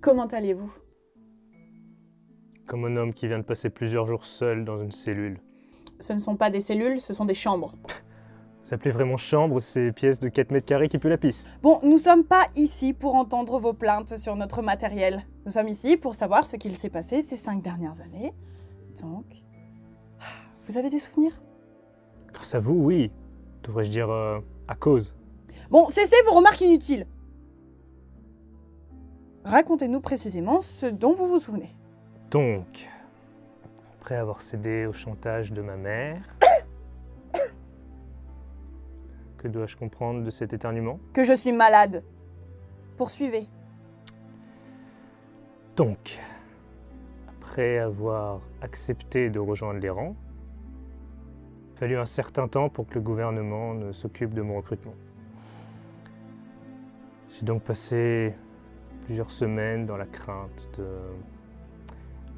Comment allez-vous? Comme un homme qui vient de passer plusieurs jours seul dans une cellule. Ce ne sont pas des cellules, ce sont des chambres. Vous appelez vraiment chambre ces pièces de 4 mètres carrés qui puent la pisse? Bon, nous sommes pas ici pour entendre vos plaintes sur notre matériel. Nous sommes ici pour savoir ce qu'il s'est passé ces 5 dernières années. Donc... Vous avez des souvenirs? Grâce à vous, oui. Devrais-je dire à cause. Bon, cessez vos remarques inutiles. Racontez-nous précisément ce dont vous vous souvenez. Donc, après avoir cédé au chantage de ma mère... Que dois-je comprendre de cet éternuement? Que je suis malade. Poursuivez. Donc, après avoir accepté de rejoindre les rangs, il a fallu un certain temps pour que le gouvernement ne s'occupe de mon recrutement. J'ai donc passé plusieurs semaines dans la crainte de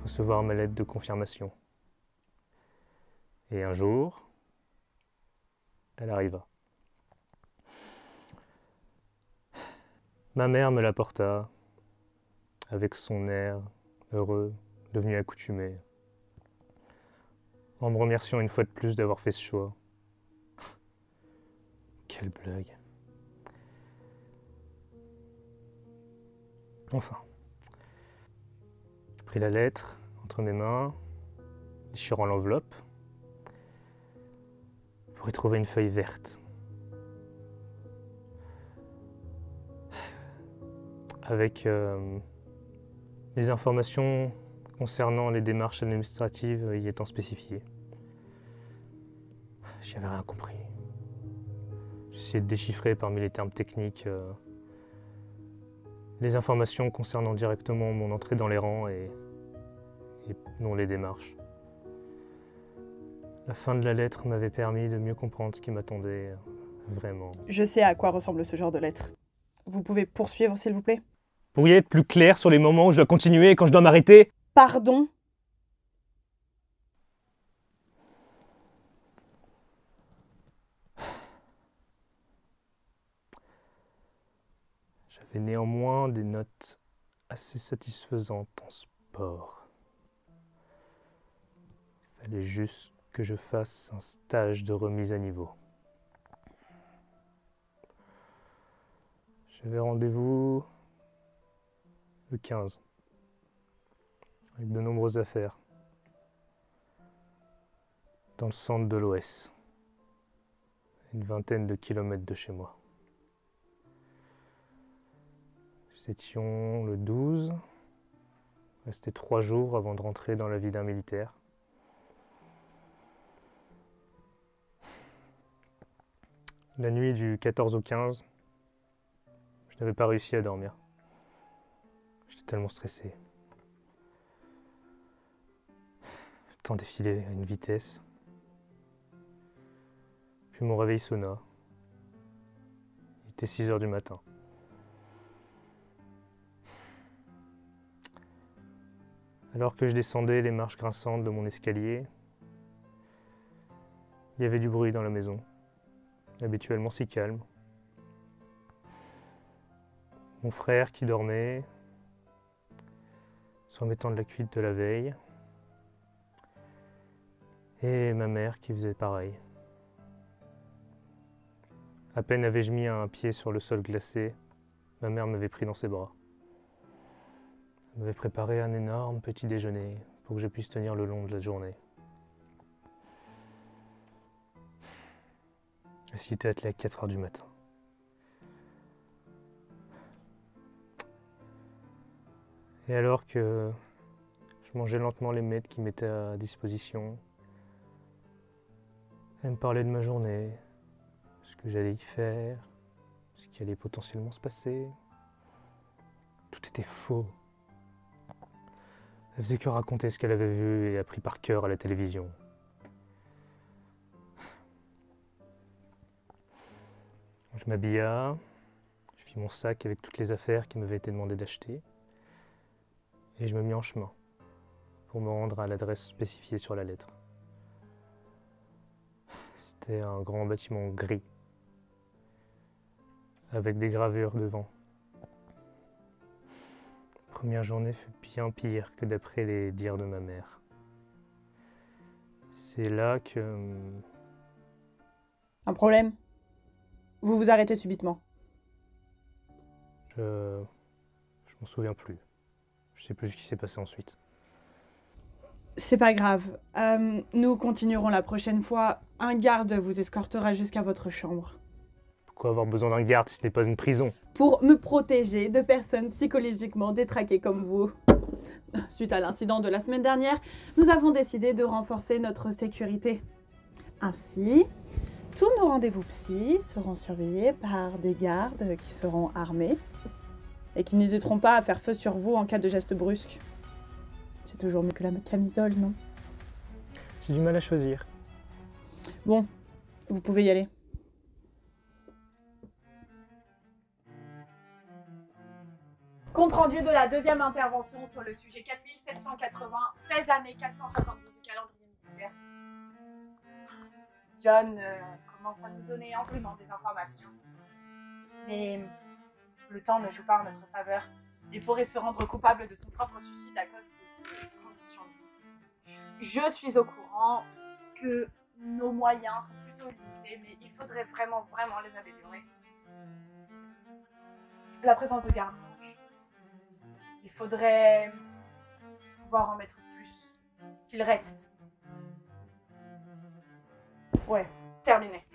recevoir ma lettre de confirmation. Et un jour, elle arriva. Ma mère me l'apporta avec son air heureux, devenu accoutumé, en me remerciant une fois de plus d'avoir fait ce choix. Quelle blague. Enfin, je pris la lettre entre mes mains, déchirant l'enveloppe, pour y trouver une feuille verte. Avec les informations concernant les démarches administratives y étant spécifiées. J'y avais rien compris. J'essayais de déchiffrer parmi les termes techniques les informations concernant directement mon entrée dans les rangs et non les démarches. La fin de la lettre m'avait permis de mieux comprendre ce qui m'attendait vraiment. Je sais à quoi ressemble ce genre de lettre. Vous pouvez poursuivre, s'il vous plaît? Pourriez être plus clair sur les moments où je dois continuer et quand je dois m'arrêter? Pardon? J'avais néanmoins des notes assez satisfaisantes en sport. Il fallait juste que je fasse un stage de remise à niveau. J'avais rendez-vous le 15, avec de nombreuses affaires, dans le centre de l'OS, une vingtaine de kilomètres de chez moi. Nous étions le 12, il restait 3 jours avant de rentrer dans la vie d'un militaire. La nuit du 14 au 15, je n'avais pas réussi à dormir. J'étais tellement stressé. Le temps défilait à une vitesse. Puis mon réveil sonna. Il était 6 heures du matin. Alors que je descendais les marches grinçantes de mon escalier, il y avait du bruit dans la maison, habituellement si calme. Mon frère qui dormait, se remettant de la cuite de la veille, et ma mère qui faisait pareil. À peine avais-je mis un pied sur le sol glacé, ma mère m'avait pris dans ses bras. Elle m'avait préparé un énorme petit déjeuner pour que je puisse tenir le long de la journée. Elle s'y était attelée à 4 heures du matin. Et alors que je mangeais lentement les miettes qui m'étaient à disposition, elle me parlait de ma journée, ce que j'allais y faire, ce qui allait potentiellement se passer. Tout était faux. Elle faisait que raconter ce qu'elle avait vu et appris par cœur à la télévision. Je m'habilla, je fis mon sac avec toutes les affaires qui m'avaient été demandées d'acheter et je me mis en chemin pour me rendre à l'adresse spécifiée sur la lettre. C'était un grand bâtiment gris avec des gravures devant. première journée fut bien pire que d'après les dires de ma mère. C'est là que... Un problème? Vous vous arrêtez subitement. Je m'en souviens plus. Je sais plus ce qui s'est passé ensuite. C'est pas grave. Nous continuerons la prochaine fois. Un garde vous escortera jusqu'à votre chambre. Pourquoi avoir besoin d'un garde si ce n'est pas une prison? Pour me protéger de personnes psychologiquement détraquées comme vous. Suite à l'incident de la semaine dernière, nous avons décidé de renforcer notre sécurité. Ainsi, tous nos rendez-vous psy seront surveillés par des gardes qui seront armés et qui n'hésiteront pas à faire feu sur vous en cas de geste brusque. C'est toujours mieux que la camisole, non? J'ai du mal à choisir. Bon, vous pouvez y aller. Compte rendu de la deuxième intervention sur le sujet 4780, 16 années 470 du calendrier militaire. John commence à nous donner amplement des informations. Mais le temps ne joue pas en notre faveur. Il pourrait se rendre coupable de son propre suicide à cause de ses conditions de vie. Je suis au courant que nos moyens sont plutôt limités, mais il faudrait vraiment les améliorer. La présence de garde. Il faudrait pouvoir en mettre plus, qu'il reste. Ouais, terminé.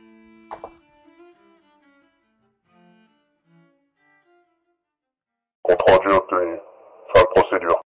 Compte rendu obtenu. Fin de procédure.